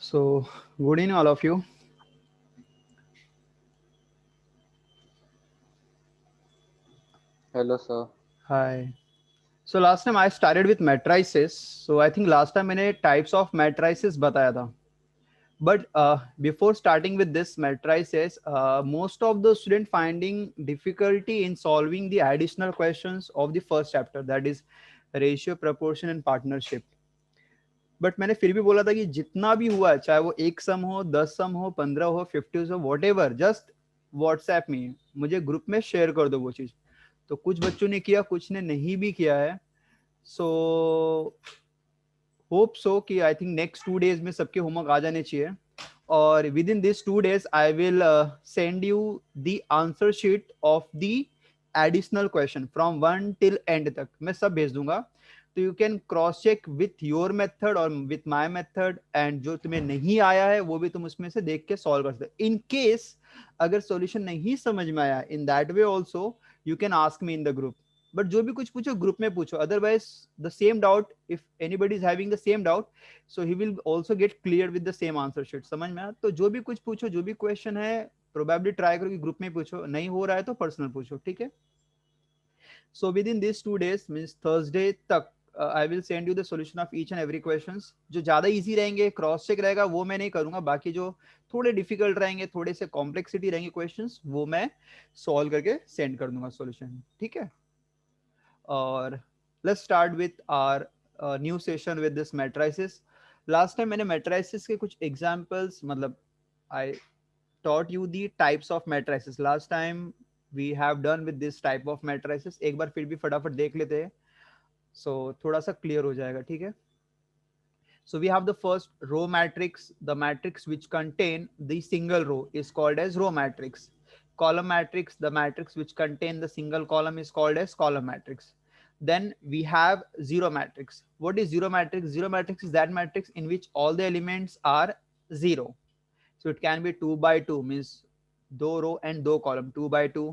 So, good evening, all of you. Hello, sir. Hi. So last time I started with matrices. So I think last time मैंने types of matrices बताया था. But before starting with this matrices, most of the student finding difficulty in solving the additional questions of the first chapter, that is ratio, proportion and partnership. But मैंने फिर भी बोला था कि जितना भी हुआ है, चाहे वो एक सम हो, 10 सम हो, 15 हो, 50 हो, वॉट एवर, जस्ट व्हाट्सएप में मुझे ग्रुप में शेयर कर दो वो चीज. तो कुछ बच्चों ने किया, कुछ ने नहीं भी किया है. सो होप सो कि आई थिंक नेक्स्ट 2 डेज में सबके होमवर्क आ जाने चाहिए. और within this 2 days I will send you the answer sheet of the additional question from 1 till end तक मैं सब भेज दूंगा. तो you can cross check with your method और विथ माई मेथड, एंड जो तुम्हें नहीं आया है वो भी तुम उसमें से देख के सॉल्व कर सकते. इन केस अगर सॉल्यूशन नहीं समझ में आया, in that way also you can ask me in the group. But जो भी कुछ पूछो ग्रुप में पूछो, otherwise the same doubt, if anybody is having the same doubt, so he will also get clear with the same answer sheet. समझ में आया? तो जो भी कुछ पूछो, जो भी क्वेश्चन है, प्रोबेबली ट्राई करो कि ग्रुप में पूछो, नहीं हो रहा है तो पर्सनल पूछो. ठीक है? So within this 2 days means Thursday तक I will send you the solution of each and every question. जो ज्यादा इजी रहेंगे, क्रॉस चेक रहेगा, वो मैं नहीं करूंगा. बाकी जो थोड़े डिफिकल्ट रहेंगे, थोड़े से कॉम्प्लेक्सिटी रहेंगे क्वेश्चंस, वो मैं सॉल्व करके सेंड कर दूंगा सॉल्यूशन. ठीक है? और let's start with our new session with this matrices. Last time मैंने मैट्रिसेस के कुछ एग्जांपल्स, मतलब आई taught you the types of matrices. Last time we have done with this type of matrices. एक बार फिर भी फटाफट देख लेते हैं, so थोड़ा सा क्लियर हो जाएगा. ठीक है? So we have the first row matrix. The matrix which contain the single row is called as row matrix. Column matrix, the matrix which contain the single column is called as column matrix. Then we have zero matrix. What is zero matrix? Zero matrix is that matrix in which all the elements are zero. So it can be 2 by 2, means दो row and दो column, 2 by 2,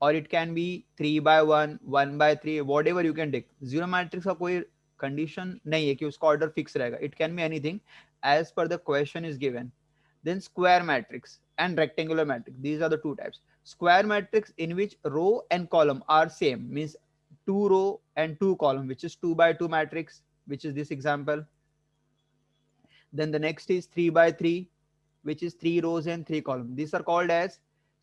or it can be 3 by 1, 1 by 3, whatever you can take. Zero matrix का कोई condition नहीं है कि उसका order fix रहेगा. It can be anything as per the question is given. Then square matrix and rectangular matrix, these are the two types. Square matrix in which row and column are same, means 2 row and 2 column, which is 2 by 2 matrix, which is this example. Then the next is 3 by 3, which is 3 rows and 3 columns. These are called as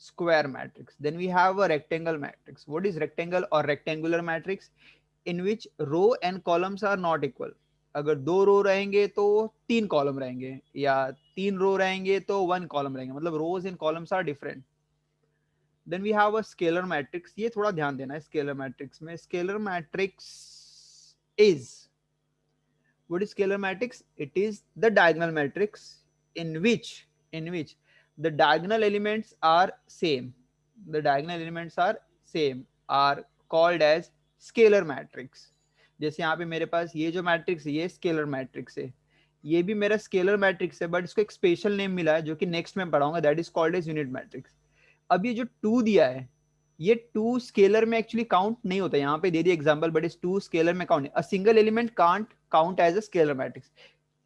square matrix. Then we have a rectangle matrix. What is rectangle or rectangular matrix? In which row and columns are not equal. अगर दो रो रहेंगे तो तीन column रहेंगे, या तीन रो रहेंगे तो वन कॉलम रहेंगे, मतलब rows and columns are different. Then we have a scalar matrix. ये थोड़ा ध्यान देना है स्केलर मैट्रिक्स में. Scalar matrix is, what is scalar matrix? It is the diagonal matrix in which the diagonal elements are same. The diagonal elements are same, are called as scalar matrix. जैसे यहाँ पे मेरे पास ये जो matrix है, ये scalar matrix है. ये भी मेरा स्केलर मैट्रिक्स है, बट इसको एक स्पेशल नेम मिला है जो कि नेक्स्ट में पढ़ाऊंगा, that is called as unit matrix. अब ये जो टू दिया है, ये टू स्केलर में एक्चुअली काउंट नहीं होता. यहाँ पे दे दिया एग्जांपल, बट इस टू स्केलर में count, a single element can't count as a scalar matrix.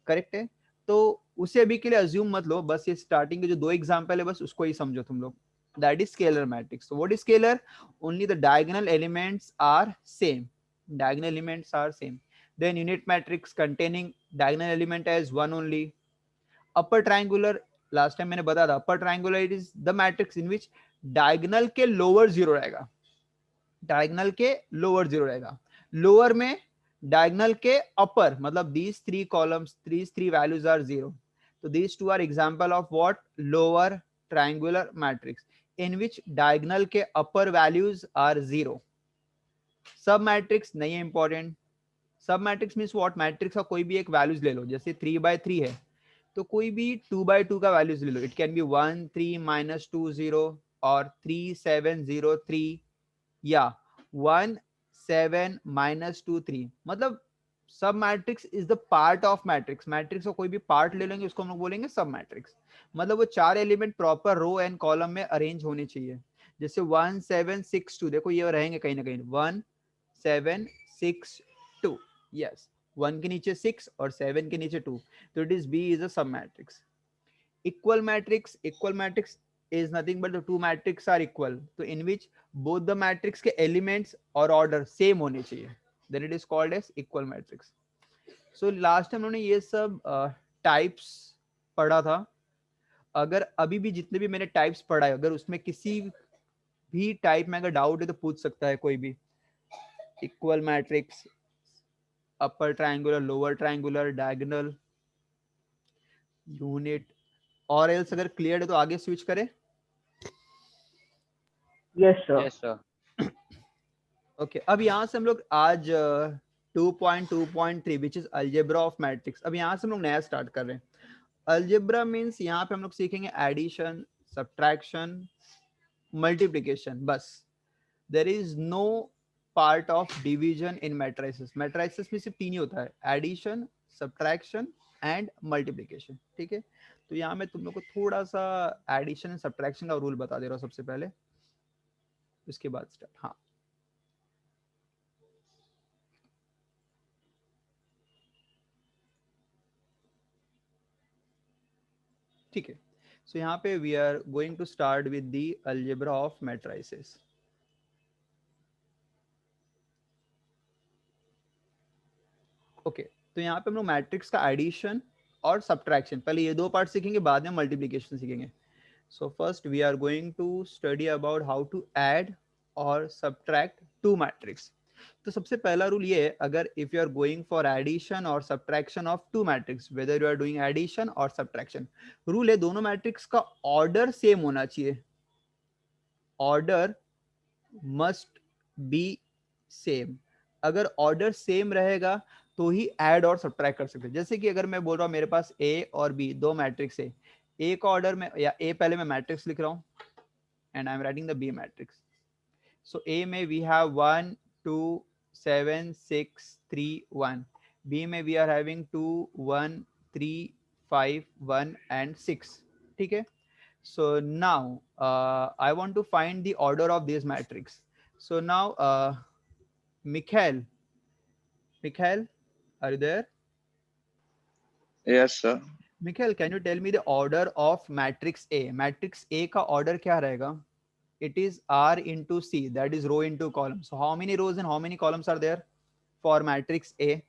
Correct है? तो उसे अभी के लिए अज्यूम मत लो, बस ये स्टार्टिंग के जो दो एग्जांपल है बस उसको ही समझो तुम लोग. That is scalar matrix. What is scalar? Only the diagonal elements are same. Diagonal elements are same. Then unit matrix containing diagonal element as one only. Upper triangular, last time मैंने बताया था, upper triangular it is the matrix in which diagonal के lower zero रहेगा. Diagonal के lower zero रहेगा. Lower में diagonal के upper, मतलब these three columns, these three values are zero. तो these two are example of what? Lower triangular matrix in which diagonal के upper values are zero. Sub matrix नहीं है important. सब matrix means what? Matrix का कोई भी एक values ले लो. जैसे 3 by 3 है तो कोई भी 2 by 2 का वैल्यूज ले लो. इट कैन बी 1 3 - 2 0 और 3 7 0 3, या 1 7 - 2 3. मतलब सब matrix is the part of matrix. Matrix का कोई भी पार्ट ले लेंगे उसको हम लोग बोलेंगे सब मैट्रिक्स. मतलब वो चार element proper row and column में अरेंज होने चाहिए. जैसे 1 7 6 2, देखो ये रहेंगे कहीं ना कहीं 1 7 6 2. यस, 1 के नीचे 6 और 7 के नीचे 2, तो it is B is a sub matrix. Equal matrix is nothing but the two matrix are equal, so in which both the matrix के elements और order same होने चाहिए, then it is called as equal matrix. So last time हमने ये सब types पढ़ा था. अगर अभी भी जितने भी मैंने types पढ़ा है, अगर उसमें किसी भी टाइप में अगर डाउट है तो पूछ सकता है कोई भी. Equal matrix, upper triangular, lower triangular, diagonal, unit, और एल्स अगर क्लियर है तो आगे स्विच करें. Yes sir. Yes sir. Okay, अब यहाँ से हम लोग आज 2.2.3 which is algebra of matrix. अब यहाँ से हम लोग नया स्टार्ट कर रहे हैं. अलजेब्रा मीन्स यहाँ पे हम लोग सीखेंगे एडिशन, सब्ट्रैक्शन, मल्टीप्लिकेशन, बस. There is no part of division in matrices. Matrices में सिर्फ तीन ही होता है, एडिशन, सब्ट्रैक्शन एंड मल्टीप्लिकेशन. ठीक है, तो यहाँ मैं तुम लोग को थोड़ा सा एडिशन एंड सब्ट्रैक्शन का रूल बता दे रहा हूँ सबसे पहले, उसके बाद स्टार्ट. हाँ, ठीक है. सो यहाँ पे we are going to start with the algebra of matrices. Okay, तो यहाँ पे हम लोग मैट्रिक्स का एडिशन और सब्ट्रैक्शन, पहले ये दो पार्ट सीखेंगे, बाद में मल्टीप्लिकेशन सीखेंगे. So first we are going to study about how to add और सब्ट्रैक्ट टू मैट्रिक्स. तो सबसे पहला रूल ये है, अगर if you are going for addition और subtraction of two matrix, whether you are doing addition और सब्ट्रैक्शन, रूल है दोनों मैट्रिक्स का ऑर्डर सेम होना चाहिए. Order must be same. अगर ऑर्डर सेम रहेगा तो ही ऐड और सब्ट्रैक्ट कर सकते हैं. जैसे कि अगर मैं बोल रहा हूँ मेरे पास ए और बी दो मैट्रिक्स है, ए का ऑर्डर में, या ए पहले मैं मैट्रिक्स लिख रहा हूँ and I am writing the B matrix. So A में वी हैव 1 2 7 6 3 1. बी में वी आर हैविंग 2 1 3 5 1 एंड 6. ठीक है. So now I want to find the order of this matrix. So now Mikhail, are you there? Yes, sir. Mikhail, can you tell me the order of matrix A? Matrix A का order क्या रहेगा? It is R into C, that is row into column. So how many rows and how many columns are there for matrix A?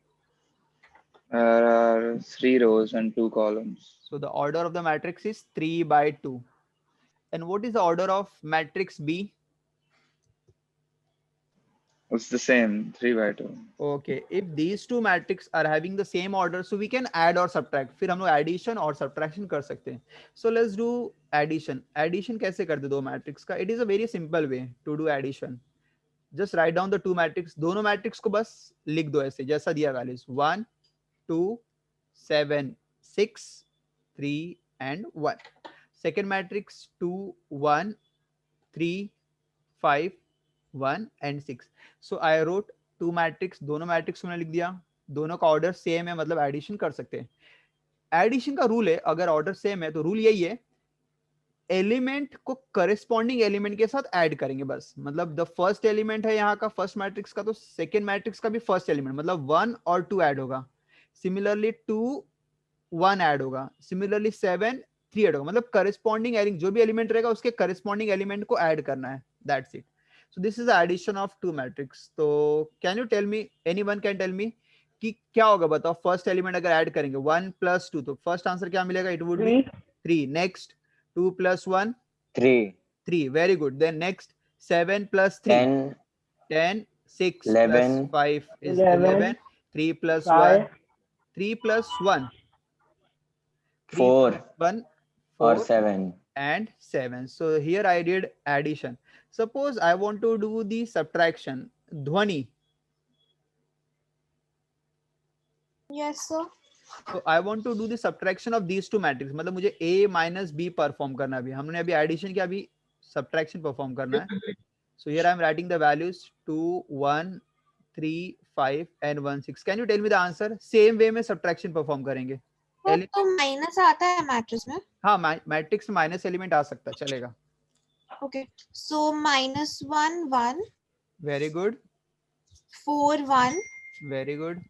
There are 3 rows and 2 columns. So the order of the matrix is 3 by 2. And what is the order of matrix B? It's the same, 3 by 2. Okay, if these two matrices are having the same order, so we can add or subtract. फिर हम लोग addition और subtraction कर सकते हैं. So let's do addition. Addition कैसे करते दो मैट्रिक्स का? It is a very simple way to do addition. Just write down the two matrices. दोनों मैट्रिक्स को बस लिख दो ऐसे जैसा दिया values 1 2 7 6 3 and 1. Second matrix 2 1 3 5 1 and 6. So I wrote two matrix, दोनों मैट्रिक्स मैंने लिख दिया, दोनों का ऑर्डर सेम है, मतलब एडिशन कर सकते हैं. एडिशन का रूल है, अगर ऑर्डर सेम है तो रूल यही है, एलिमेंट को करस्पॉन्डिंग एलिमेंट के साथ ऐड करेंगे बस. मतलब द फर्स्ट एलिमेंट है यहाँ का फर्स्ट मैट्रिक्स का, तो सेकेंड मैट्रिक्स का भी फर्स्ट एलिमेंट मतलब 1 और 2 ऐड होगा. सिमिलरली 2 1 ऐड होगा, सिमिलरली 7 3 ऐड होगा. मतलब करस्पॉन्डिंग एलिमेंट जो भी एलिमेंट रहेगा उसके करस्पॉन्डिंग एलिमेंट को ऐड करना है. That's it. So this is the addition of two matrix. So can you tell me, anyone can tell me कि क्या होगा बताओ. फर्स्ट एलिमेंट अगर ऐड करेंगे 1 plus 2, तो फर्स्ट आंसर क्या मिलेगा? It would be 3. Next 2 plus 1 3. Very good. Then next 7 plus 3 10. 6 plus 5 is 11. 3 plus 1 3 plus 1 4 or 7 and 7. So here I did addition. Suppose I want to do the subtraction. Dhwani. Yes, sir. So I want to do the subtraction of these two matrices. मतलब मुझे A minus B perform करना भी. हमने अभी addition किया, अभी subtraction perform करना है. So here I am writing the values 2 1 3 5 and 1 6. Can you tell me the answer? Same way में सब्ट्रैक्शन परफॉर्म करेंगे. तो माइनस आता है मैट्रिक्स में? हाँ, मैट्रिक्स में माइनस एलिमेंट आ सकता है, चलेगा. Okay, so -1 1. Very good. 4 1. Very good.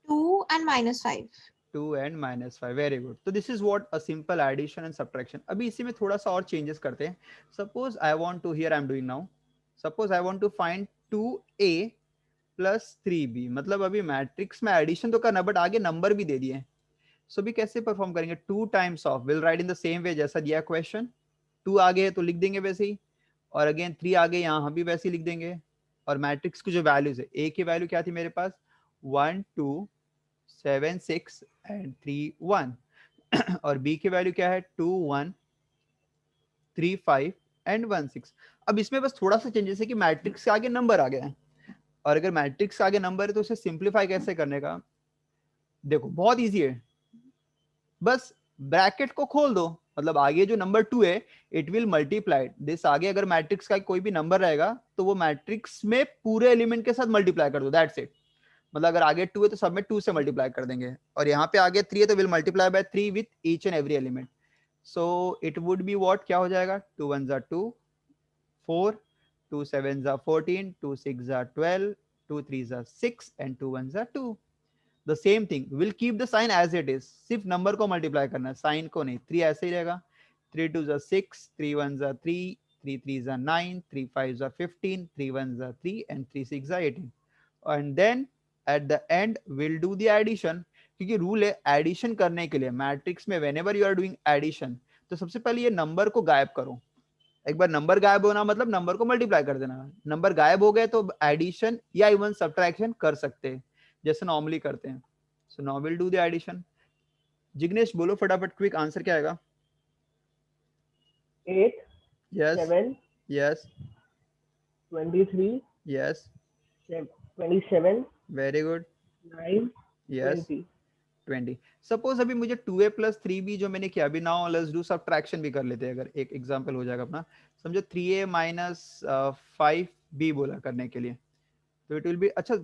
2 and -5. 2 and -5. Very good. तो this is what a simple addition and subtraction. अभी इसी में थोड़ा सा और चेंजेस करते हैं. Suppose I want to, here I am doing now, suppose I want to find 2a plus 3b. मतलब अभी मैट्रिक्स में एडिशन तो करना, बट आगे नंबर भी दे दिए. सो भी कैसे परफॉर्म करेंगे? 2 times of will write in the same way जैसा दिया क्वेश्चन. 2 आगे है तो लिख देंगे वैसे ही, और अगेन 3 आगे यहाँ भी वैसे ही लिख देंगे. और मैट्रिक्स की जो वैल्यूज है, a की वैल्यू क्या थी मेरे पास? 1 2 7 6 एंड 3 1. और b की वैल्यू क्या है? 2 1 3 5 एंड 1 6. अब इसमें बस थोड़ा सा चेंजेस है कि मैट्रिक्स के आगे नंबर आ गया है, और अगर मैट्रिक्स के आगे नंबर है तो उसे सिंप्लीफाई कैसे करने का? देखो बहुत इजी है, बस ब्रैकेट को खोल दो. मतलब आगे जो नंबर 2 है इट विल मल्टीप्लाई दिस. आगे अगर मैट्रिक्स का कोई भी नंबर रहेगा तो वो मैट्रिक्स में पूरे एलिमेंट के साथ मल्टीप्लाई कर दो, दैट्स इट. मतलब अगर आगे 2 है तो सब में 2 से मल्टीप्लाई कर देंगे, और यहाँ पे आगे 3 है तो will multiply by 3 with each and every element. So it would be what, क्या हो जाएगा? 2 1 2 4, 2 7 14, 2 6 12, 2 3 6 and 2 1 2. The same thing, will keep the sign as it is. सिर्फ नंबर को मल्टीप्लाई करना है, साइन को नहीं. 3 ऐसे ही रहेगा. 3 2 6, 3 1 3, 3 3 9, 3 5 15, 3 1 3 and 3 6 18. And then at the end will do the addition. क्योंकि रूल है एडिशन करने के लिए मैट्रिक्स में, whenever you are doing addition, तो सबसे पहले ये नंबर को गायब करो. एक बार नंबर गायब होना मतलब नंबर को मल्टीप्लाई कर देना. नंबर गायब हो गए तो एडिशन या इवन सब्ट्रैक्शन कर सकते हैं जैसे नॉर्मली करते हैं. So now will do the addition. Jignesh बोलो फटाफट, क्विक आंसर क्या आएगा? 8 yes 7 yes 23 yes 27 very good 9 yes 20. 20. Suppose अभी मुझे 2a प्लस 3b जो मैंने किया, अभी नाउ लेट्स डू सब्ट्रैक्शन भी कर लेते हैं. अगर एक एग्जांपल हो जाएगा अपना, समझो 3a माइनस 5b बोला करने के लिए, तो इट विल बी, अच्छा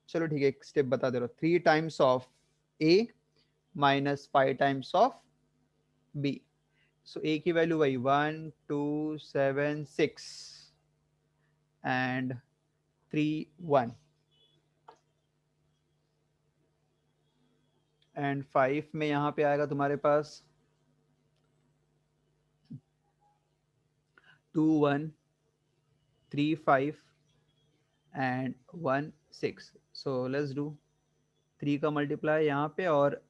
चलो ठीक है, एक स्टेप बता दे रहा हूँ. 3 times of a minus 5 times of b. So a की वैल्यू वही 1 2 7 6 एंड 3 1 एंड 5 में यहाँ पे आएगा तुम्हारे पास 2 1 3 5 एंड 1 6. सो लेट्स डू 3 का मल्टीप्लाई यहाँ पे, और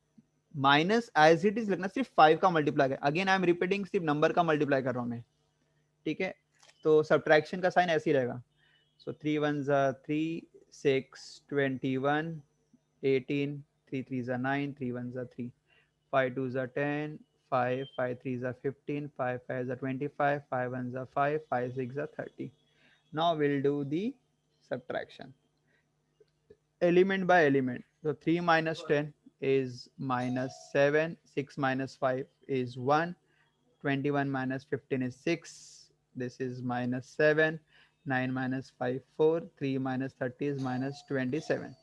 माइनस एज इट इज लगना, सिर्फ 5 का मल्टीप्लाई है. अगेन आई एम रिपीटिंग, सिर्फ नंबर का मल्टीप्लाई कर रहा हूँ मैं. ठीक है, तो सब्ट्रैक्शन का साइन ऐसे ही रहेगा. सो 3 1 3 6 21 18, 3 3 9, 3 1 3, 5 2 10, 5 5 3 15, 5 5 25, 5 1 5, 5 6 30. Now we'll do the subtraction element by element. So 3 minus 10 is minus 7, 6 minus 5 is 1, 21 minus 15 is 6, this is minus 7, 9 minus 5 4, 3 minus 30 is minus 27.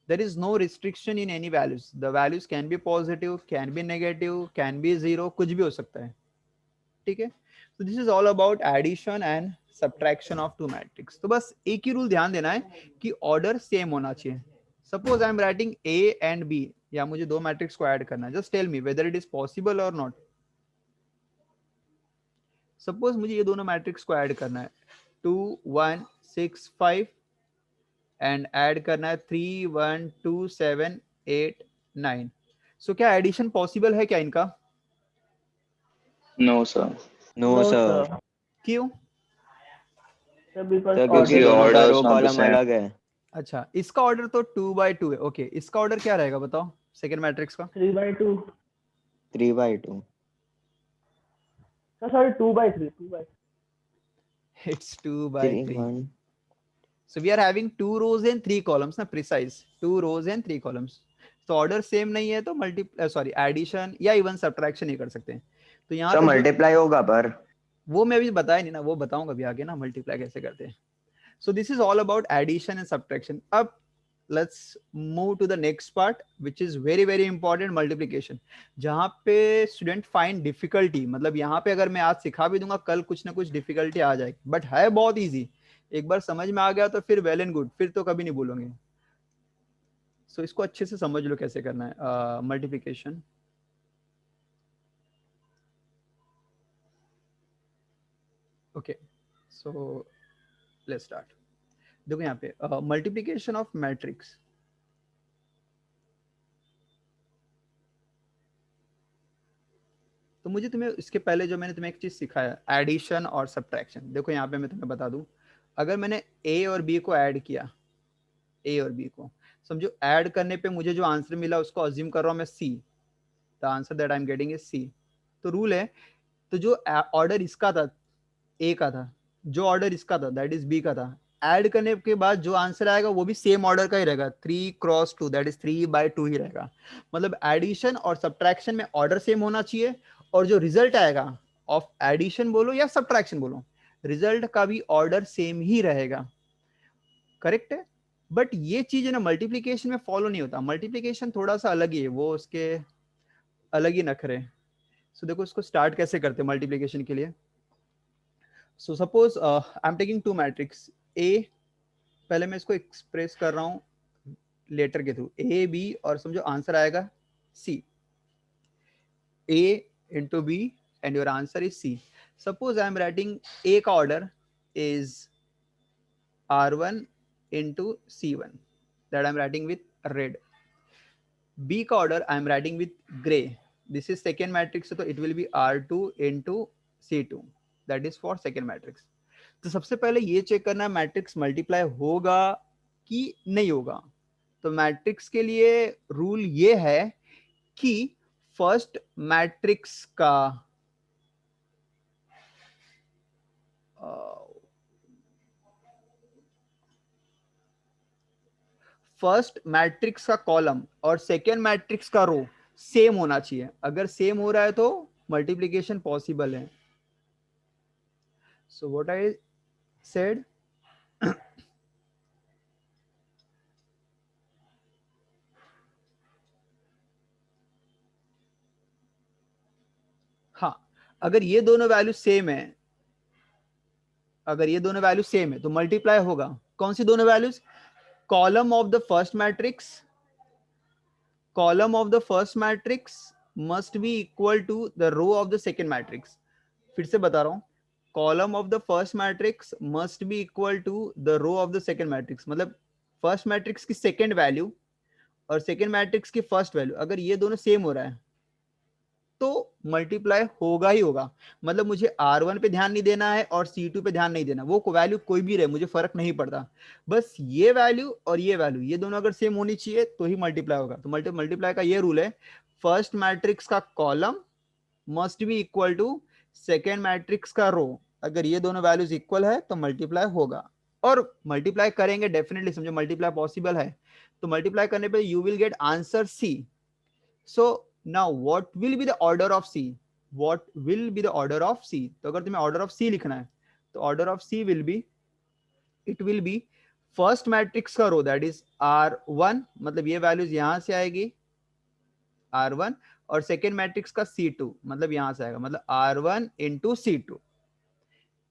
There is no restriction in any values. The values can be positive, can be negative, can be zero, कुछ भी हो सकता है. ठीक है, so this is all about addition and subtraction of two matrix. तो बस एक ही रूल ध्यान देना है कि ऑर्डर सेम होना चाहिए. Suppose I am writing a and b, या मुझे दो मैट्रिक्स को ऐड करना है. Just tell me whether it is possible और नॉट. सपोज मुझे ये दोनों मैट्रिक्स को ऐड करना है, 2 1 6 5 एंड ऐड करना है 3 1 2 7 8 9. सो क्या एडिशन पॉसिबल है क्या इनका? No, sir. नो सर, क्यों? Sir, because क्योंकि Order दोनों का is row not the column same. अलग है. अच्छा, इसका ऑर्डर तो 2 by 2 है. ओके, इसका ऑर्डर क्या रहेगा बताओ, सेकंड मैट्रिक्स का? 3/2. 3/2. No, sorry, 2/3. 2/3. It's 2 by 3 3. 1. So we are having 2 rows and 3 columns ना, precise 2 rows and 3 columns. तो ऑर्डर सेम नहीं है तो सॉरी एडिशन या इवन सब्ट्रैक्शन ही कर सकते हैं. तो यहाँ सर तक मल्टीप्लाई होगा पर वो मैं अभी बताया नहीं ना, वो बताऊंगा अभी आगे ना, मल्टीप्लाई कैसे करते हैं. So this is all about addition and subtraction. अब let's move to the next part which is very very important, multiplication. जहाँ पे स्टूडेंट फाइंड डिफिकल्टी, मतलब यहाँ पे अगर मैं आज सिखा भी दूंगा कल कुछ ना कुछ डिफिकल्टी आ जाएगी, बट है बहुत इजी. एक बार समझ में आ गया तो फिर वेल एंड गुड, फिर तो कभी नहीं भूलोगे. सो इसको अच्छे से समझ लो कैसे करना है multiplication. Okay, so let's start. देखो यहाँ पे मल्टीप्लिकेशन ऑफ मैट्रिक्स। तो मुझे तुम्हें इसके पहले जो मैंने तुम्हें एक चीज सिखाया, एडिशन और सब्ट्रैक्शन। देखो यहाँ पे मैं तुम्हें बता दूं, अगर मैंने ए और बी को ऐड किया, ए और बी को समझो, ऐड करने पे मुझे जो आंसर मिला उसको अज्यूम कर रहा हूँ मैं C, the answer that I am getting is C. तो रूल है, तो जो ऑर्डर इसका था ए का था, जो ऑर्डर इसका था दैट इज बी का था, ऐड करने के बाद जो आंसर आएगा वो भी सेम ऑर्डर का ही रहेगा, 3x2 दैट इज 3/2 ही रहेगा। मतलब एडिशन और सब्ट्रैक्शन में ऑर्डर सेम होना चाहिए, और जो रिजल्ट आएगा ऑफ एडिशन बोलो या सब्ट्रैक्शन बोलो, रिजल्ट का भी ऑर्डर सेम ही रहेगा। करेक्ट है? बट ये चीज है ना मल्टीप्लीकेशन में फॉलो नहीं होता। मल्टीप्लीकेशन थोड़ा सा अलग ही है, वो उसके अलग ही नखरे। सो देखो इसको स्टार्ट कैसे करते हैं मल्टीप्लीकेशन के लिए। So suppose I am taking two matrix A, पहले मैं इसको एक्सप्रेस कर रहा हूँ लेटर के थ्रू, ए बी, और समझो आंसर आएगा C, A into B and your answer is C. Suppose I am writing A का order is R1 into C1 that I'm writing with red. B का order I am writing with gray. This is second matrix, so it will be R2 into C2. That is for second matrix. तो सबसे पहले ये check करना है matrix multiply होगा कि नहीं होगा। तो मैट्रिक्स के लिए रूल ये है कि फर्स्ट मैट्रिक्स का फर्स्ट मैट्रिक्स का कॉलम और सेकेंड मैट्रिक्स का रो सेम होना चाहिए। अगर सेम हो रहा है तो मल्टीप्लिकेशन पॉसिबल है। सो व्हाट आई सेड, हाँ, अगर ये दोनों वैल्यू सेम है, अगर ये दोनों वैल्यू सेम है तो मल्टीप्लाई होगा। कौन सी दोनों values? Column of the first matrix, column of the first matrix must be equal to the row of the second matrix. फिर से बता रहा हूं, column of the first matrix must be equal to the row of the second matrix. मतलब first matrix की second value और second matrix की first value अगर ये दोनों सेम हो रहा है तो मल्टीप्लाई होगा ही होगा। मतलब मुझे R1 पे ध्यान नहीं देना है और C2 पे ध्यान नहीं देना, वो वैल्यू कोई भी रहे मुझे फर्क नहीं पड़ता। बस ये वैल्यू और ये वैल्यू ये दोनों अगर सेम होनी चाहिए तो ही मल्टीप्लाई होगा। तो मल्टीप्लाई का ये रूल है, फर्स्ट मैट्रिक्स का column must be equal to second matrix का रो। अगर ये दोनों वैल्यूज इक्वल है तो मल्टीप्लाई होगा, और मल्टीप्लाई करेंगे डेफिनेटली। समझो मल्टीप्लाई पॉसिबल है तो मल्टीप्लाई करने पे you will get answer C. So now what will be the order of C? What will be the order of C? तो अगर तुम्हें order of C लिखना है तो order of C will be, it will be first matrix का रो that is R1, मतलब ये values यहां से आएगी R1, और सेकेंड मैट्रिक्स का C2 मतलब यहां से आएगा, मतलब R1 into C2,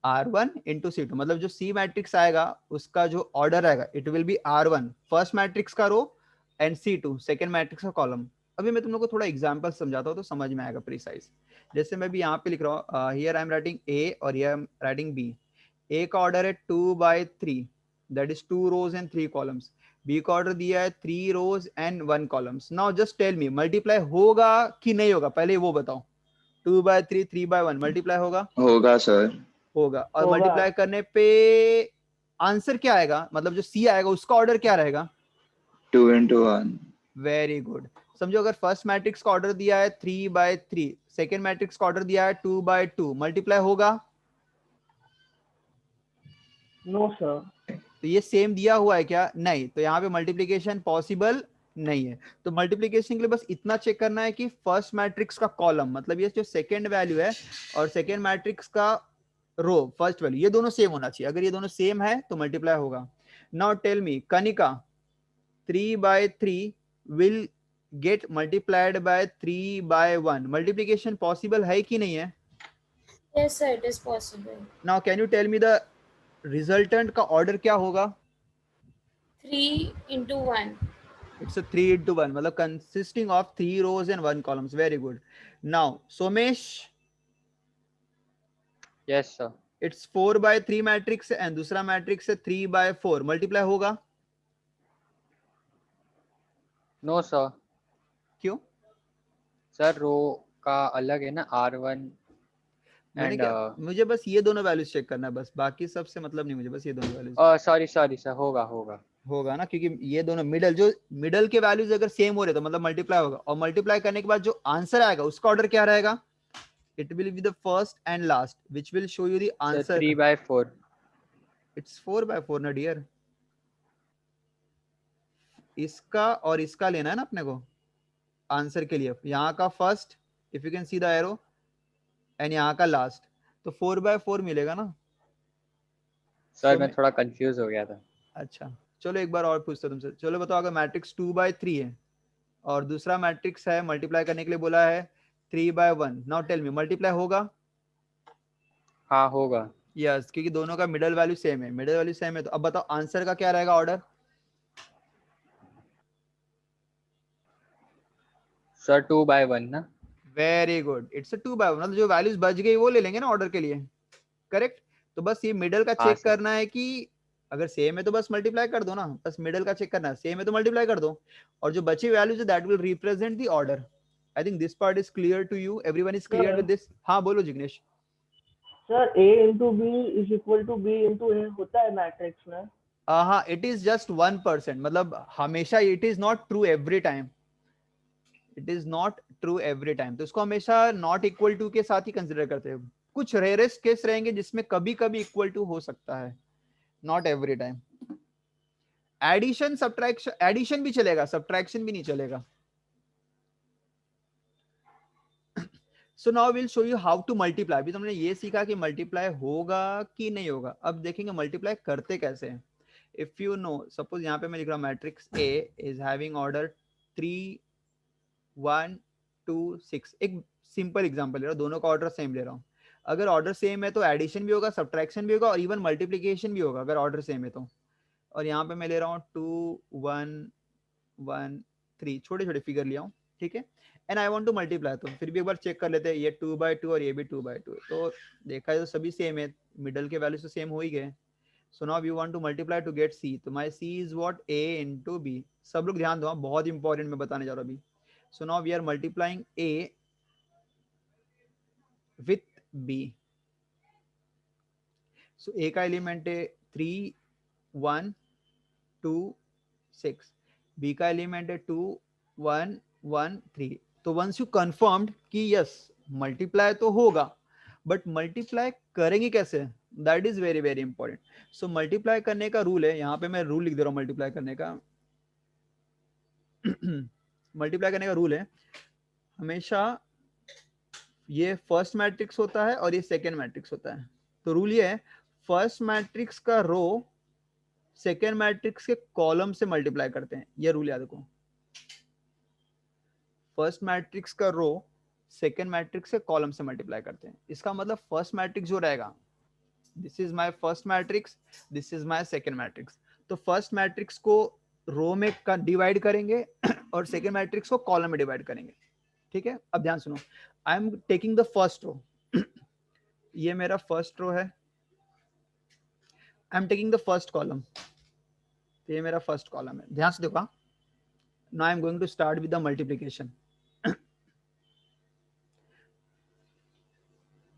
R1 into C2 मतलब जो C मैट्रिक्स आएगा उसका जो ऑर्डर आएगा it will be R1 first matrix का row and C2 second matrix का कॉलम। अभी मैं तुम लोग को थोड़ा एग्जांपल समझाता हूँ तो समझ में आएगा प्रिसाइज। जैसे मैं भी यहाँ पे लिख रहा हूँ, here I am writing A और here I am writing B। A का ऑर्डर है 2/3 that is 2 rows and 3 columns. B का ऑर्डर दिया है 3 rows and 1 columns. Now just tell me multiply होगा कि नहीं होगा, पहले वो बताओ। 2/3 3/1 मल्टीप्लाई होगा? होगा सर। होगा। और होगा। मल्टीप्लाई करने पे आंसर क्या आएगा, मतलब जो C आएगा उसका ऑर्डर क्या रहेगा? 2 into 1। Very good. समझो अगर फर्स्ट मैट्रिक्स का ऑर्डर दिया है 3/3, सेकेंड मैट्रिक्स का ऑर्डर दिया है 2/2, मल्टीप्लाई होगा? No sir. तो ये सेम दिया हुआ है क्या? नहीं, तो यहाँ पे मल्टीप्लीकेशन पॉसिबल नहीं है। तो मल्टीप्लीकेशन के लिए बस इतना चेक करना है कि फर्स्ट मैट्रिक्स का कॉलम, मतलब ये जो सेकेंड वैल्यू है और सेकेंड मैट्रिक्स का रो फर्स्ट वैल्यू ये दोनों सेम होना चाहिए। अगर ये दोनों सेम है तो मल्टीप्लाई होगा। Now tell me Kanika, 3/3 will get multiplied by 3/1, multiplication possible है कि नहीं है? Yes, sir, it is possible. Now can you tell me the resultant का ऑर्डर क्या होगा? 3 into 1. It's a 3 into 1, मतलब consisting of 3 rows and 1 columns. Very good. Now, Somesh, Yes, sir. it's 4 by 3 matrix है and दूसरा matrix है 3 by 4. Multiply होगा? No, sir. क्यों? Sir रो का अलग है ना, R1 मैंने एंड क्या, मुझे बस ये दोनों वैल्यूज चेक करना है, बस बाकी सब से मतलब नहीं मुझे, बस ये दोनों वैल्यूज. सॉरी सर, होगा होगा. होगा ना, क्योंकि ये दोनों मिडल के वैल्यूज अगर सेम हो रहे तो मतलब मल्टीप्लाई होगा, और मल्टीप्लाई करने के बाद जो आंसर आएगा उसका ऑर्डर क्या रहेगा? It will be the first and last, which will show you the sir answer. 3/4. It's 4 by 4 ना डियर. इसका और इसका लेना है ना अपने को आंसर के लिए. यहाँ का first, if you can see the arrow, and यहाँ का लास्ट, तो 4 by 4 मिलेगा ना. सर So मैं थोड़ा कंफ्यूज हो गया था. अच्छा, चलो एक बार और पूछता तुमसे. चलो बताओ, अगर मैट्रिक्स 2 by 3 है और दूसरा मैट्रिक्स है मल्टीप्लाई करने के लिए बोला है 3 by 1, now tell me multiply होगा? हाँ होगा. यस, क्योंकि दोनों का मिडल वैल्यू सेम है. मिडल वैल्यू सेम है तो अब बताओ आंसर का क्या रहेगा ऑर्डर? सर 2/1 ना. Very good, it's a 2 by 1, मतलब जो वैल्यूज बच गई वो ले लेंगे ना ऑर्डर के लिए. करेक्ट. तो बस ये मिडल का हाँ चेक सर. करना है कि अगर सेम है तो बस मल्टीप्लाई कर दो ना, बस मिडल का चेक करना है, सेम है तो मल्टीप्लाई कर दो, और जो बची वैल्यूज है that will represent the order. I think this part is clear to you, everyone is clear with this? हाँ बोलो Jignesh. Sir A into B is equal to B into A होता है मैट्रिक्स में? हाँ, इट इज जस्ट 1%, मतलब हमेशा it is not true every time. It is not true every time, तो इसको हमेशा नॉट इक्वल टू के साथ ही कंसिडर करते हैं. कुछ रेयरेस्ट केस रहेंगे जिसमें कभी कभी इक्वल टू हो सकता है, not every time. Addition subtraction, addition भी चलेगा, सब्ट्रैक्शन भी नहीं चलेगा. So now will show you how to multiply. अभी तुमने ये सीखा कि मल्टीप्लाई होगा कि नहीं होगा, अब देखेंगे मल्टीप्लाई करते कैसे हैं. इफ यू नो, सपोज यहाँ पे मैं लिख रहा हूँ matrix A is having order 3 1 2 6. एक सिंपल एग्जांपल ले रहा हूँ, दोनों का ऑर्डर सेम ले रहा हूँ. अगर ऑर्डर सेम है तो एडिशन भी होगा, सब्ट्रैक्शन भी होगा, और इवन मल्टीप्लीकेशन भी होगा अगर ऑर्डर सेम है तो. और यहाँ पे मैं ले रहा हूँ 2 1 1 3, छोटे छोटे फिगर लिया हूँ, ठीक है. And I want to multiply, तो फिर भी एक बार चेक कर लेते हैं, ये 2 by 2 और ये भी 2 by 2 है, तो देखा है तो सभी सेम है, मिडल के वैल्यू तो सेम हो ही गए. So now we want to multiply to get C, तो my C is what? A into B. सब लोग ध्यान दो, बहुत इंपॉर्टेंट मैं बताने जा रहा हूँ अभी. So now we are multiplying A with B. So A का एलिमेंट है 3 1 2 6, B का एलिमेंट है 2 1 1 3. तो वंस यू कंफर्म्ड कि यस मल्टीप्लाई तो होगा, बट मल्टीप्लाई करेंगे कैसे, that is very very important. So multiply करने का रूल है, यहाँ पे मैं रूल लिख दे रहा हूँ मल्टीप्लाई करने का. मल्टीप्लाई करने का रूल है हमेशा ये फर्स्ट मैट्रिक्स होता है और ये सेकेंड मैट्रिक्स होता है. तो रूल ये है, फर्स्ट मैट्रिक्स का रो सेकेंड मैट्रिक्स के कॉलम से मल्टीप्लाई करते हैं, ये रूल याद रखो. फर्स्ट मैट्रिक्स का रो सेकेंड मैट्रिक्स के कॉलम से मल्टीप्लाई करते हैं. इसका मतलब फर्स्ट मैट्रिक्स जो रहेगा, this is my first matrix, this is my second matrix, तो फर्स्ट मैट्रिक्स को रो में डिवाइड करेंगे और सेकेंड मैट्रिक्स को कॉलम में डिवाइड करेंगे. ठीक है, अब ध्यान सुनो, आई am taking the first row. ये मेरा फर्स्ट रो है, I am taking the first column, तो ये मेरा फर्स्ट कॉलम है. ध्यान से देखो, now I am going to start with the multiplication.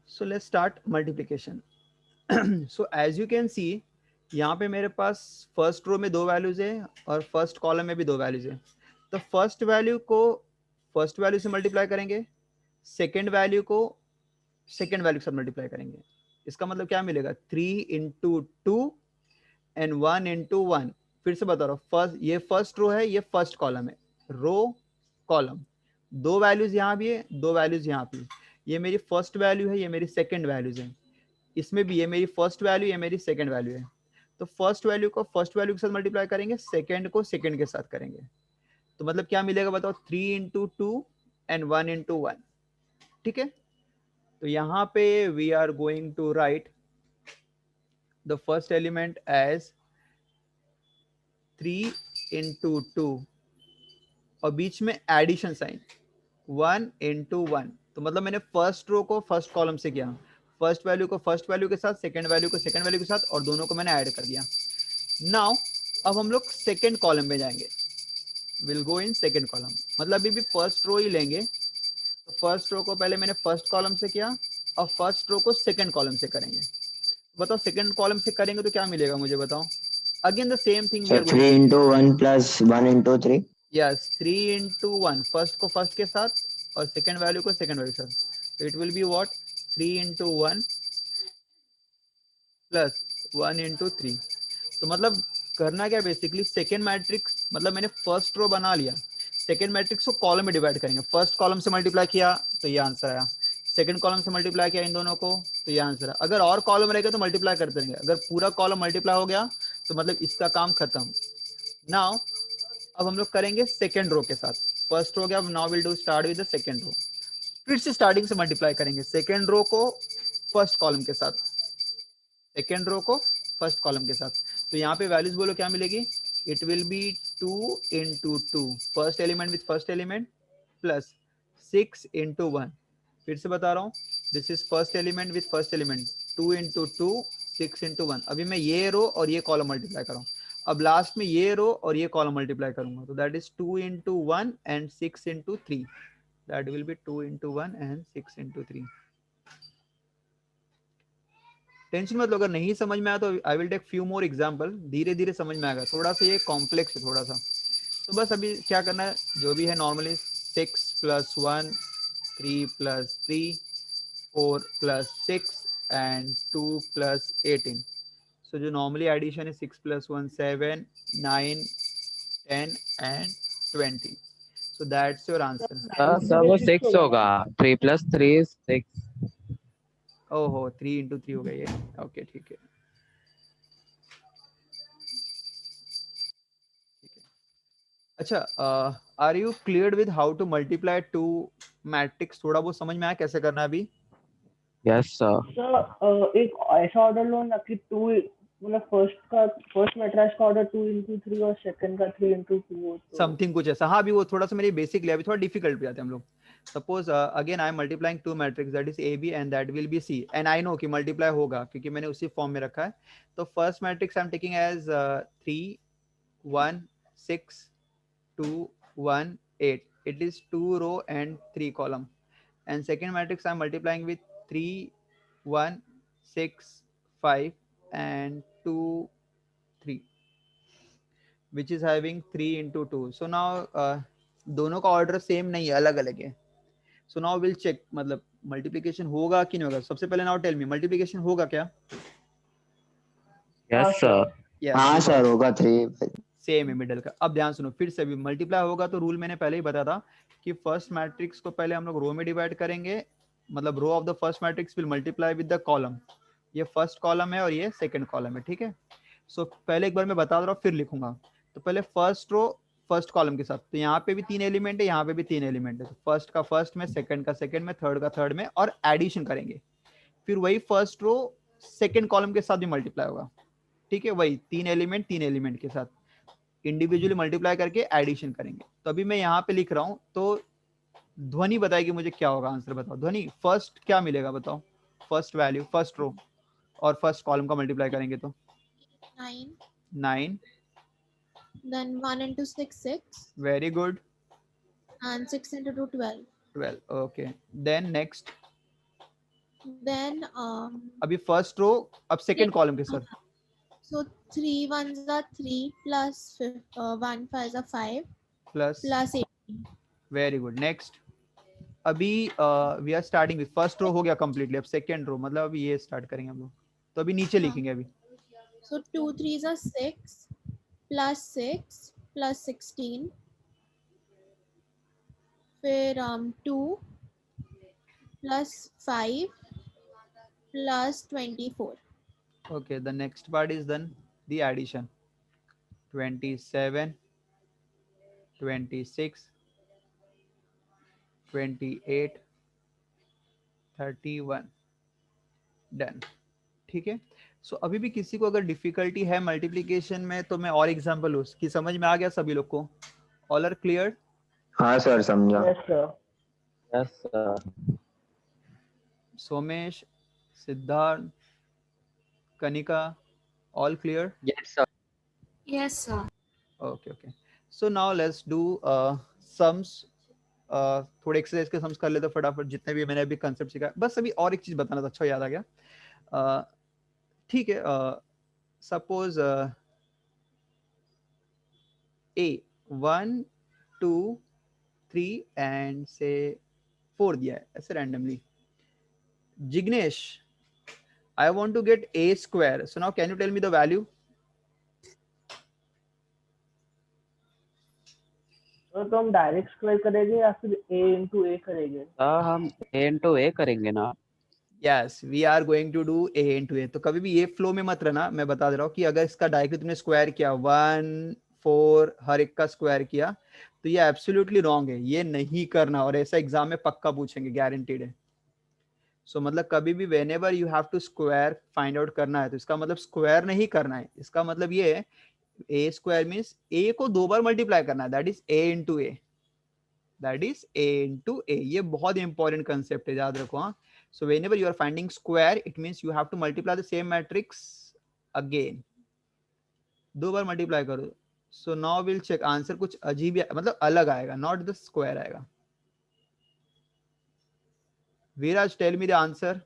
So let's start multiplication. So as you can see, यहाँ पे मेरे पास फर्स्ट रो में 2 वैल्यूज है और फर्स्ट कॉलम में भी 2 वैल्यूज है. तो फर्स्ट वैल्यू को फर्स्ट वैल्यू से मल्टीप्लाई करेंगे, सेकेंड वैल्यू को सेकेंड वैल्यू से मल्टीप्लाई करेंगे. इसका मतलब क्या मिलेगा? 3 into 2 and 1 into 1. फिर से बता रहा हूँ, फर्स्ट ये फर्स्ट रो है, ये फर्स्ट कॉलम है, रो कॉलम, 2 वैल्यूज यहाँ भी है, 2 वैल्यूज यहाँ भी. ये मेरी फर्स्ट वैल्यू है, ये मेरी सेकंड वैल्यूज है, इसमें भी ये मेरी फर्स्ट वैल्यू, ये मेरी सेकंड वैल्यू है. तो फर्स्ट वैल्यू को फर्स्ट वैल्यू के साथ मल्टीप्लाई करेंगे, सेकंड को सेकंड के साथ करेंगे, तो मतलब क्या मिलेगा बताओ? 3 into 2 and 1 into 1. ठीक है, तो यहाँ पे we are going to write the first element as 3 into 2 और बीच में एडिशन साइन 1 into 1, तो मतलब मैंने फर्स्ट रो को फर्स्ट कॉलम से किया, फर्स्ट वैल्यू को फर्स्ट वैल्यू के साथ, सेकंड वैल्यू को सेकंड वैल्यू के साथ, और दोनों को मैंने ऐड कर दिया। नाउ अब हम लोग सेकंड कॉलम में जाएंगे, will go in second column, मतलब अभी भी फर्स्ट रो ही लेंगे। तो फर्स्ट रो को पहले मैंने फर्स्ट कॉलम से किया और फर्स्ट रो को सेकंड कॉलम से करेंगे। बताओ सेकंड कॉलम से करेंगे तो क्या मिलेगा मुझे बताओ। Again the same thing we sir are 3 going, into 1 plus 1 into 3. Yes 3 into 1, first को फर्स्ट के साथ और सेकंड वैल्यू को सेकंड वैल्यू के साथ, तो it will be what 3 into 1 plus 1 into 3। तो मतलब करना क्या बेसिकली, सेकंड मैट्रिक्स मतलब मैंने फर्स्ट रो बना लिया, सेकंड मैट्रिक्स को कॉलम में डिवाइड करेंगे, फर्स्ट कॉलम से मल्टीप्लाई किया तो ये आंसर आया, सेकंड कॉलम से मल्टीप्लाई किया इन दोनों को तो ये आंसर है। अगर और कॉलम रहेगा तो मल्टीप्लाई करते रहेंगे, अगर पूरा कॉलम मल्टीप्लाई हो गया तो मतलब इसका काम खत्म। नाउ अब हम लोग करेंगे सेकंड रो के साथ, फर्स्ट हो गया, now will do start with the second row, फिर से स्टार्टिंग से मल्टीप्लाई करेंगे, सेकंड रो को फर्स्ट कॉलम के साथ, सेकंड रो को फर्स्ट कॉलम के साथ। तो यहाँ पे वैल्यूज बोलो क्या मिलेगी, it will be 2 into 2, first element with first element plus 6 into 1, फिर से बता रहा हूँ, this is first element with first element 2 into 2 6 into 1। अभी मैं ये रो और ये कॉलम मल्टीप्लाई कर रहा हूँ, अब लास्ट में ये रो और ये कॉलम मल्टीप्लाई करूंगा, तो that is 2 into 1 and 6 into 3, that will be 2 into 1 and 6 into 3। Tension मत लो, अगर नहीं समझ में आया तो I will take few more example, धीरे धीरे समझ में आएगा, थोड़ा सा ये कॉम्प्लेक्स है थोड़ा सा। तो बस अभी क्या करना है, जो भी है normally 6 plus 1 3 plus 3 4 plus 6 and 2 plus 18। सो जो नॉर्मली एडिशन है 6 plus 1 7 9 10 and 20। So that's your answer। Sir वो 6 होगा, 3 plus 3 is 6। ओहो 3 into 3 हो गया ये, ओके ठीक है। अच्छा, are you clear with how to multiply two matrix, थोड़ा बहुत समझ में आया कैसे करना है अभी? Yes sir. सर एक ऐसा ऑर्डर लो ना कि 2 मतलब फर्स्ट मैट्रिक्स का ऑर्डर 2 into 3 और सेकंड का 3 into 2 हो तो समथिंग कुछ ऐसा, हाँ अभी वो थोड़ा सा मेरी बेसिक ले, अभी थोड़ा डिफिकल्ट भी आते हैं हम लोग। Suppose again I am multiplying two matrix, that is A B and that will be C, and I know कि मल्टीप्लाई होगा क्योंकि मैंने उसी फॉर्म में रखा है। तो first matrix I am taking as 3 1 6 2 1 8, it is 2 row and 3 column, and second matrix I am multiplying with 3 1 6 5 and 2 3, which is having 3 into 2। so now दोनों का ऑर्डर सेम नहीं है, अलग अलग है। so now we'll check मतलब multiplication होगा कि नहीं होगा। सबसे पहले now tell me मल्टीप्लिकेशन होगा क्या? Yes sir. yes, हाँ सर होगा 3। सेम है मिडल का। अब ध्यान सुनो, फिर से भी मल्टीप्लाई होगा तो रूल मैंने पहले ही बताया था कि फर्स्ट मैट्रिक्स को पहले हम लोग रो में डिवाइड करेंगे, मतलब row of the first matrix will multiply with the column, ये फर्स्ट कॉलम है और ये सेकंड कॉलम है, ठीक है। सो पहले एक बार मैं बता दे रहा हूँ फिर लिखूंगा। तो पहले फर्स्ट रो फर्स्ट कॉलम के साथ, तो यहाँ पे भी 3 एलिमेंट है, यहाँ पे भी 3 एलिमेंट है, तो फर्स्ट का फर्स्ट में, सेकंड का सेकंड में, थर्ड का थर्ड में, और एडिशन करेंगे। फिर वही फर्स्ट रो सेकंड कॉलम के साथ भी मल्टीप्लाई होगा, ठीक है, वही 3 एलिमेंट के साथ इंडिविजुअली मल्टीप्लाई करके एडिशन करेंगे। तो अभी मैं यहाँ पे लिख रहा हूँ, तो ध्वनि बताएगी मुझे क्या होगा, आंसर बताओ ध्वनि। फर्स्ट क्या मिलेगा बताओ, फर्स्ट वैल्यू फर्स्ट रो और फर्स्ट कॉलम का मल्टीप्लाई करेंगे तो 9, then 1 into 6 6 very good, and 6 into 2 12, 12, okay. Then next, then अभी फर्स्ट रो, अब सेकंड कॉलम के साथ, so 3 ones are 3 plus 1 5 are 5 plus, plus 18। Very good. Next, अभी we are starting with first row हो गया completely, अब second row मतलब अभी ये स्टार्ट करेंगे हम लोग, तो अभी नीचे लिखेंगे अभी। So 2 3s are 6 plus 6 plus 16, फिर 2 plus 5 plus 24। Okay, the next part is then the addition, 27 26 28 31, done, ठीक है। सो अभी भी किसी को अगर डिफिकल्टी है मल्टीप्लिकेशन में तो मैं और एग्जांपल उसकी, समझ में आ गया सभी लोग को, ऑल आर क्लियर? हाँ सर समझा। Yes sir. Yes, sir. Somesh, Siddharth, Kanika, all clear? Yes, sir. Yes, sir. Okay, okay. So now let's do sums. थोड़े एक्सरसाइज के सम्स कर लेते हैं फटाफट, जितने भी मैंने अभी कंसेप्ट सीखा। बस अभी और एक चीज बताना था, अच्छा याद आ गया। ठीक है, सपोज ए 1 2 3 एंड से 4 दिया है ऐसे randomly. Jignesh, I want to get a square, so now can you tell me the value? तो हम डायरेक्ट स्क्वायर करेंगे या फिर a इंटू a करेंगे? हम A into A करेंगे ना। Yes, we are going to do a into A. तो कभी भी ये फ्लो में मत रहना, मैं बता दे रहा हूँ कि अगर इसका डायरेक्टली तुमने स्क्वायर किया 1 4 हर एक का स्क्वायर किया तो ये एब्सोल्युटली रॉन्ग है, ये नहीं करना, और ऐसा एग्जाम में पक्का पूछेंगे, गारंटीड है। सो मतलब कभी भी whenever you have to square find out करना है तो इसका मतलब स्क्वायर नहीं करना है, इसका मतलब ये है ए स्क्वायर मीन्स ए को 2 बार मल्टीप्लाई करना है, that is A into A, that is A into A. ये बहुत इंपॉर्टेंट कंसेप्ट है, याद रखो। हाँ, so whenever you are finding square it means you have to multiply the same matrix again, 2 बार मल्टीप्लाई करो। So now will check answer कुछ अजीब मतलब अलग आएगा, नॉट द स्क्वायर आएगा। Viraj, tell me the answer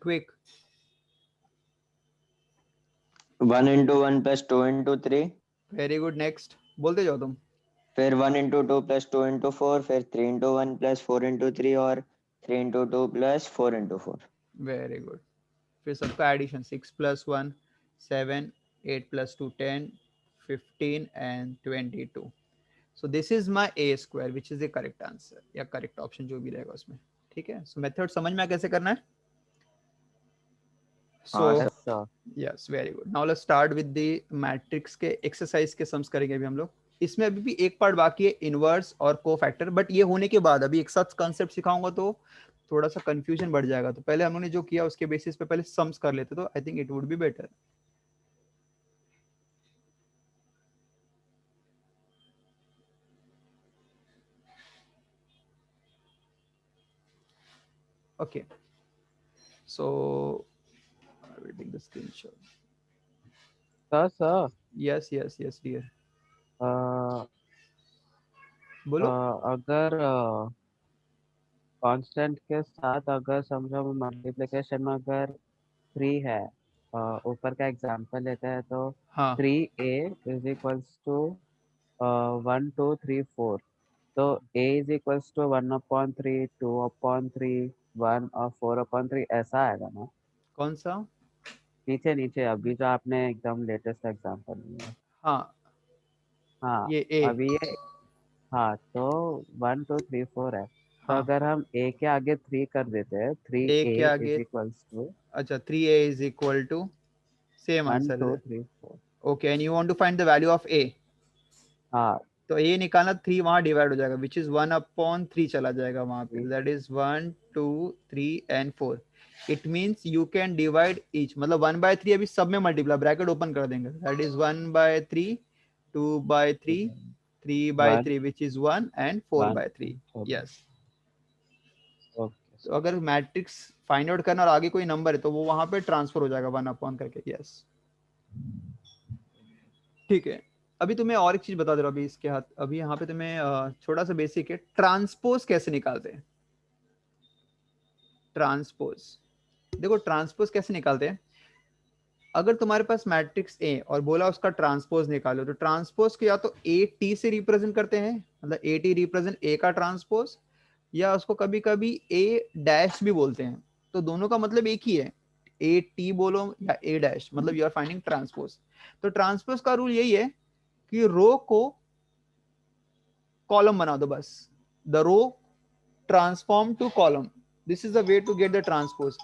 quick. 1 into 1 plus 2 into 3, very good, next बोलते जाओ तुम। फिर 1 into 2 plus 2 into 4, फिर 3 into 1 plus 4 into 3 और 3 into 2 plus 4 into 4। Very good, फिर सबका addition 6 plus 1 7 8 plus 2 10 15 and 22। So this is my A square which is the correct answer या correct option जो भी रहेगा उसमें। ठीक है, सो मेथड समझ में कैसे करना है। सो हाँ Yes, sir. sir. Yes, very good. Now let's start with the matrix के एक्सरसाइज के सम्स करेंगे अभी हम लोग। इसमें अभी भी एक पार्ट बाकी है, इनवर्स और कोफैक्टर, बट ये होने के बाद अभी एक साथ कॉन्सेप्ट सिखाऊंगा तो थोड़ा सा कंफ्यूजन बढ़ जाएगा। तो पहले हम लोगों ने जो किया उसके बेसिस पे पहले सम्स कर लेते, तो I think it would be better. Okay, so I will take the screenshot. Sir, Yes, yes, yes, dear. बोलो। अगर कांस्टेंट के साथ अगर समझो मल्टीप्लिकेशन में अगर 3 है, ऊपर का एग्जांपल लेते हैं तो हाँ 3a इज इक्वल्स टू 1 2 3 4, तो a इज इक्वल्स टू 1/3 2/3 1 और 4/3 ऐसा आएगा ना। कौन सा? नीचे नीचे अभी जो आपने एकदम लेटेस्ट एग्जांपल लिया। हाँ हाँ, ये ए। अभी ये, हाँ तो 1 2 3 4 है, तो हाँ अगर हम a के आगे 3 कर देते हैं, ए 3a के आगे, इज इक्वल्स टू अच्छा 3a is equal to, same 1 answer 2 है। 3 4। Okay, and you want to find the value of A. हाँ, तो ए निकालना, 3 वहां डिवाइड हो जाएगा विच इज 1/3 चला जाएगा वहां पे, 3 that is 1 2 3 and 4। It means you can divide each, मतलब 1/3 अभी सब में मल्टीप्लाई, ब्रैकेट ओपन कर देंगे, that is 1/3 2/3 3/3 which is 1 and 4/3। Yes, okay तो अगर मैट्रिक्स फाइंड आउट करना और आगे कोई नंबर है तो वो वहां पे ट्रांसफर हो जाएगा 1 करके। यस, ठीक है। अभी तुम्हें और एक चीज बता दे रहा हूँ, अभी इसके हाथ अभी यहाँ पे तुम्हें छोटा सा बेसिक है, ट्रांसपोज कैसे निकालते हैं। ट्रांसपोज, देखो ट्रांसपोज कैसे निकालते हैं। अगर तुम्हारे पास मैट्रिक्स ए और बोला उसका ट्रांसपोज निकालो, तो ट्रांसपोज को या तो ए टी से रिप्रेजेंट करते हैं, मतलब ए टी रिप्रेजेंट ए का ट्रांसपोज, या उसको कभी कभी ए डैश भी बोलते हैं। तो दोनों का मतलब एक ही है, ए टी बोलो या ए डैश, मतलब यू आर फाइंडिंग ट्रांसपोज। तो ट्रांसपोज का रूल यही है कि रो को कॉलम बना दो बस, the row transform to column, this is the way to get the transpose,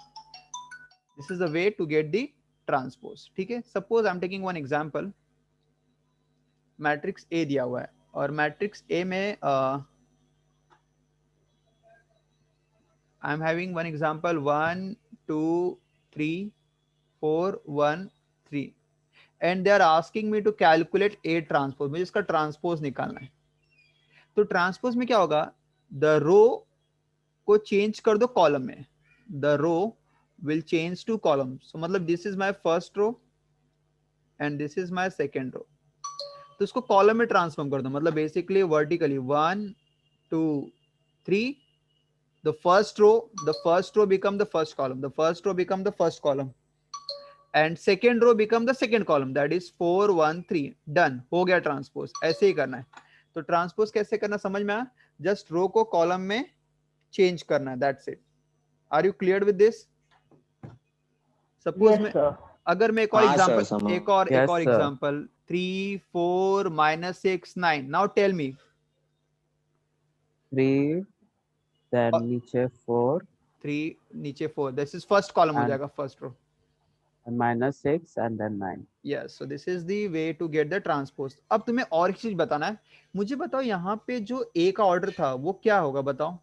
this is the way to get the transpose. ठीक है, suppose I am taking one example, matrix A दिया हुआ है और मैट्रिक्स ए में I am having one example 1 2 3 4 1 3 and they are asking me to calculate a transpose, मुझे इसका transpose निकालना है। तो ट्रांसपोज में क्या होगा, द रो को चेंज कर दो कॉलम में, the row will change to column. So मतलब this is my first row and this is my second row. तो इसको कॉलम में ट्रांसफॉर्म कर दो, मतलब basically vertically 1 2 3. the first row become the first column, the first row become the first column and second row become the second column, that is 4 1 3. Done हो गया transpose. ऐसे ही करना है. तो ट्रांसपोज कैसे करना समझ में आया, जस्ट रो को कॉलम में चेंज करना है, that's it. Are you clear with this? Suppose Yes, में sir. अगर मैं एक और हाँ, sir, एग्जांपल समझ. एक और Yes, sir. Example 3 4 -6 9. Now tell me. 3 then नीचे 4 3 नीचे 4, दिस इज फर्स्ट कॉलम हो And- जाएगा, first row. and -6 and then 9. Yes, so this is the way to get the transpose. अब तुम्हें और एक चीज बताना है. मुझे बताओ यहाँ पे जो A का ऑर्डर था वो क्या होगा, बताओ.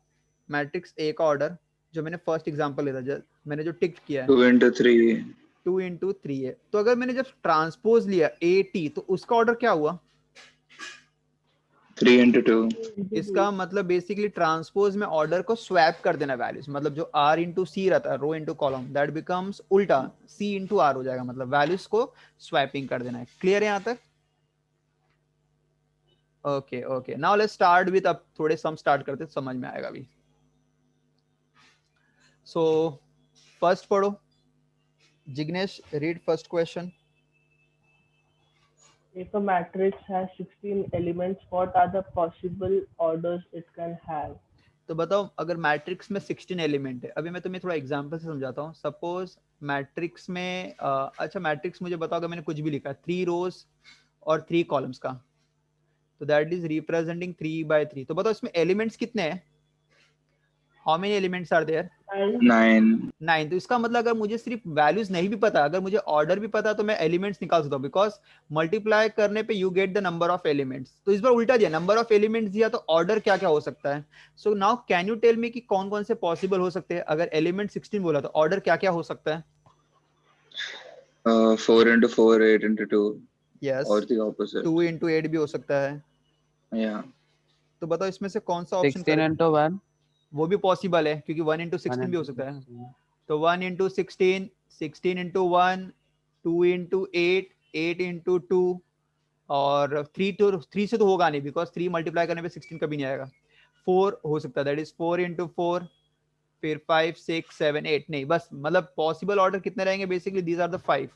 मैट्रिक्स A का ऑर्डर जो मैंने फर्स्ट एग्जांपल लिया था, मैंने जो टिक किया है 2 into 3. 2 into 3 है. तो अगर मैंने जब ट्रांसपोज लिया AT तो उसका ऑर्डर क्या हुआ? 3 into 2. इसका मतलब बेसिकली ट्रांसपोज में ऑर्डर को स्वैप कर देना वैल्यूज, मतलब जो R इंटू सी रहता है, rho into column, that becomes उल्टा C इंटू R हो जाएगा, मतलब वैल्यूज को स्वैपिंग कर देना है. क्लियर है यहाँ तक? Okay okay, now let's start with, अब थोड़े सम स्टार्ट करते समझ में आएगा अभी. सो फर्स्ट पढ़ो. Jignesh, read first question. If a matrix has 16 elements, what are the possible orders it can have? तो बताओ अगर मैट्रिक्स में 16 एलिमेंट है, अभी मैं तुम्हें थोड़ा एग्जांपल से समझाता हूँ. सपोज मैट्रिक्स में अच्छा मैट्रिक्स मुझे बताओ अगर मैंने कुछ भी लिखा 3 रोज और 3 कॉलम्स का, तो दैट इज रिप्रेजेंटिंग 3 by 3. तो बताओ इसमें एलिमेंट्स कितने हैं? How many elements are there? 9. 9. तो इसका मतलब अगर मुझे सिर्फ वैल्यूज नहीं भी पता, अगर मुझे ऑर्डर भी पता तो मैं एलिमेंट्स निकाल सकता हूँ, बिकॉज मल्टीप्लाई करने पे you get the number of elements. तो इस बार उल्टा दिया, नंबर ऑफ एलिमेंट्स दिया तो ऑर्डर क्या क्या हो सकता है. So now can you tell me कि कौन कौन से पॉसिबल हो सकते हैं? अगर एलिमेंट 16 बोला तो ऑर्डर क्या क्या हो सकता है? 4 into 4, 8 into 2. Yes, Or the opposite. 2 into 8 भी हो सकता है. Yeah. तो बताओ इसमें से कौन सा ऑप्शन 16 into 1. वो भी पॉसिबल है क्योंकि 1 into 16 भी हो सकता है. तो 1 into 16, 16 into 1, 2 into 8, 8 into 2 और 3 से तो होगा नहीं, बिकॉज 3 मल्टीप्लाई करने पे 16 कभी नहीं आएगा. 4 हो सकता है, दैट इज 4 into 4, फिर 5 6 7 8. नहीं, बस मतलब पॉसिबल ऑर्डर कितने रहेंगे? Basically these are the 5.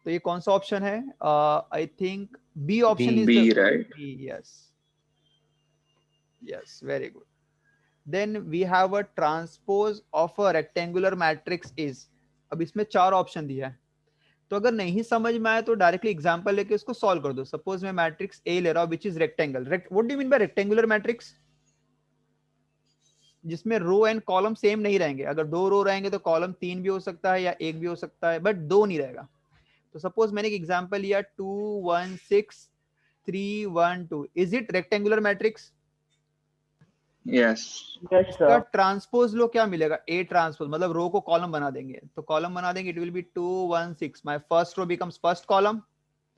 तो ये कौन सा ऑप्शन है? I think B option is B, right? B. Yes, very good. Then we have a transpose of a rectangular matrix is. अब इसमें 4 ऑप्शन दिया है, तो अगर नहीं समझ में आए तो डायरेक्टली एग्जांपल लेके उसको सॉल्व कर दो. सपोज मैं मैट्रिक्स A ले रहा हूं, which is rectangle. What do you mean by rectangular matrix? जिसमें रो एंड कॉलम सेम नहीं रहेंगे. अगर 2 रो रहेंगे तो कॉलम 3 भी हो सकता है या 1 भी हो सकता है, बट 2 नहीं रहेगा. तो सपोज मैंने एक एग्जांपल लिया 2 1 6 3 1 2. Is it rectangular matrix? Yes. Yes, इसका sir. ट्रांसपोज लो क्या मिलेगा? A ट्रांसपोज, मतलब रो को कॉलम बना देंगे. तो कॉलम बना देंगे, it will be 2 1 6. My first row becomes first column,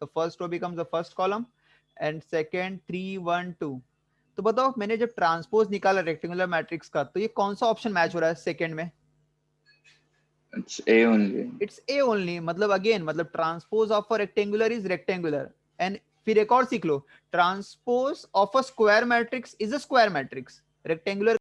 the first row becomes the first column and second 3 1 2. तो बताओ मैंने जब ट्रांसपोज निकाला रेक्टेंगुलर मैट्रिक्स का, तो ये कौन सा ऑप्शन मैच हो रहा है सेकंड में? It's A only. It's A only. मतलब अगेन, मतलब transpose of a rectangular is rectangular. And फिर एक और सीख लो, transpose of a square matrix is a square matrix. Rectangular